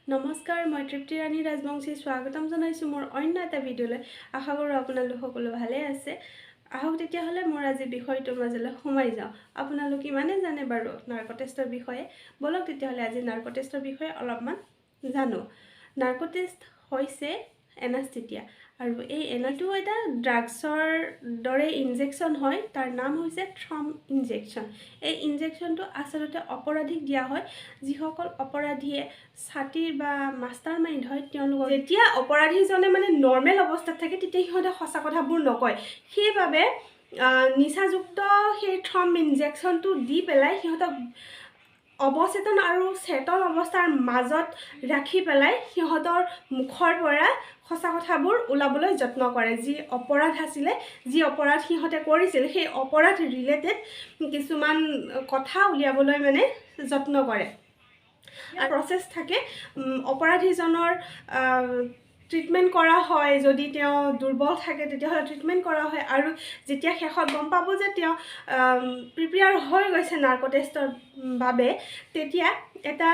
নমস্কাৰ, মই তৃপ্তি ৰাণী ৰাজবংশী স্বাগতম জনাইছোঁ মোৰ অন্য এটা ভিডিঅ'লৈ। আশা কৰোঁ আপোনালোক সকলো ভালে আছে। আহক তেতিয়াহ'লে মোৰ আজি বিষয়টোৰ মাজলৈ সোমাই যাওঁ। আপোনালোক ইমানে জানে বাৰু নাৰ্কো টেষ্টৰ বিষয়ে? বলক তেতিয়াহ'লে আজি নাৰ্কো টেষ্টৰ বিষয়ে অলপমান জানো। নাৰ্কো টেষ্ট হৈছে এনাস্থেটিয়া, আৰু এই এনাটো এটা ড্ৰাগছৰ দৰে ইনজেকশ্যন হয়। তাৰ নাম হৈছে থ্ৰম ইনজেকশ্যন। এই ইনজেকশ্যনটো আচলতে অপৰাধীক দিয়া হয়। যিসকল অপৰাধীয়ে ছাতিৰ বা মাষ্টাৰ মাইণ্ড হয়, তেওঁলোকক যেতিয়া অপৰাধীজনে মানে নৰ্মেল অৱস্থাত থাকে তেতিয়া সিহঁতে সঁচা কথাবোৰ নকয়। সেইবাবে নিচাযুক্ত সেই থ্ৰম ইনজেকশ্যনটো দি পেলাই সিহঁতক অৱচেতন আৰু চেতন অৱস্থাৰ মাজত ৰাখি পেলাই সিহঁতৰ মুখৰ পৰা সঁচা কথাবোৰ ওলাবলৈ যত্ন কৰে। যি অপৰাধ আছিলে, যি অপৰাধ সিহঁতে কৰিছিল, সেই অপৰাধ ৰিলেটেড কিছুমান কথা উলিয়াবলৈ মানে যত্ন কৰে। প্ৰচেছ থাকে। অপৰাধীজনৰ ট্ৰিটমেণ্ট কৰা হয়। যদি তেওঁ দুৰ্বল থাকে তেতিয়াহ'লে ট্ৰিটমেণ্ট কৰা হয়, আৰু যেতিয়া শেষত গম পাব যে তেওঁ প্ৰিপেয়াৰ হৈ গৈছে নাৰ্কো টেষ্টৰ বাবে, তেতিয়া এটা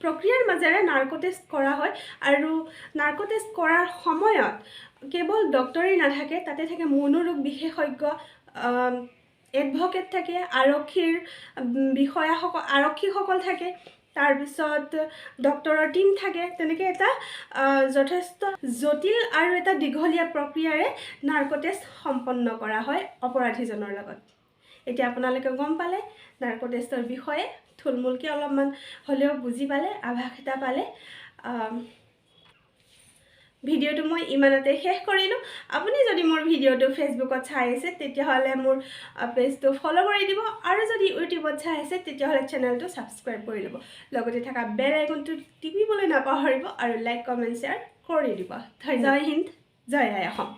প্ৰক্ৰিয়াৰ মাজেৰে নাৰ্কো টেষ্ট কৰা হয়। আৰু নাৰ্কো টেষ্ট কৰাৰ সময়ত কেৱল ডক্তৰেই নাথাকে, তাতে থাকে মনোৰোগ বিশেষজ্ঞ, এডভকেট থাকে, আৰক্ষীসকল থাকে, তাৰপিছত ডক্তৰৰ টীম থাকে। তেনেকৈ এটা যথেষ্ট জটিল আৰু এটা দীঘলীয়া প্ৰক্ৰিয়াৰে নাৰ্কো টেষ্ট সম্পন্ন কৰা হয় অপৰাধীজনৰ লগত। এতিয়া আপোনালোকে গম পালে নাৰ্কো টেষ্টৰ বিষয়ে, থুলমূলকৈ অলপমান হ'লেও বুজি পালে, আভাস এটা পালে। ভিডিঅ'টো মই ইমানতে শেষ কৰিলোঁ। আপুনি যদি মোৰ ভিডিঅ'টো ফেচবুকত চাই আছে তেতিয়াহ'লে মোৰ পেজটো ফ'ল' কৰি দিব, আৰু যদি ইউটিউবত চাই আছে তেতিয়াহ'লে চেনেলটো ছাবস্ক্ৰাইব কৰি ল'ব। লগতে থকা বেল আইকনটো টিপিবলৈ নাপাহৰিব, আৰু লাইক, কমেণ্ট, শ্বেয়াৰ কৰি দিব। জয় হিন্দ, জয় আই অসম।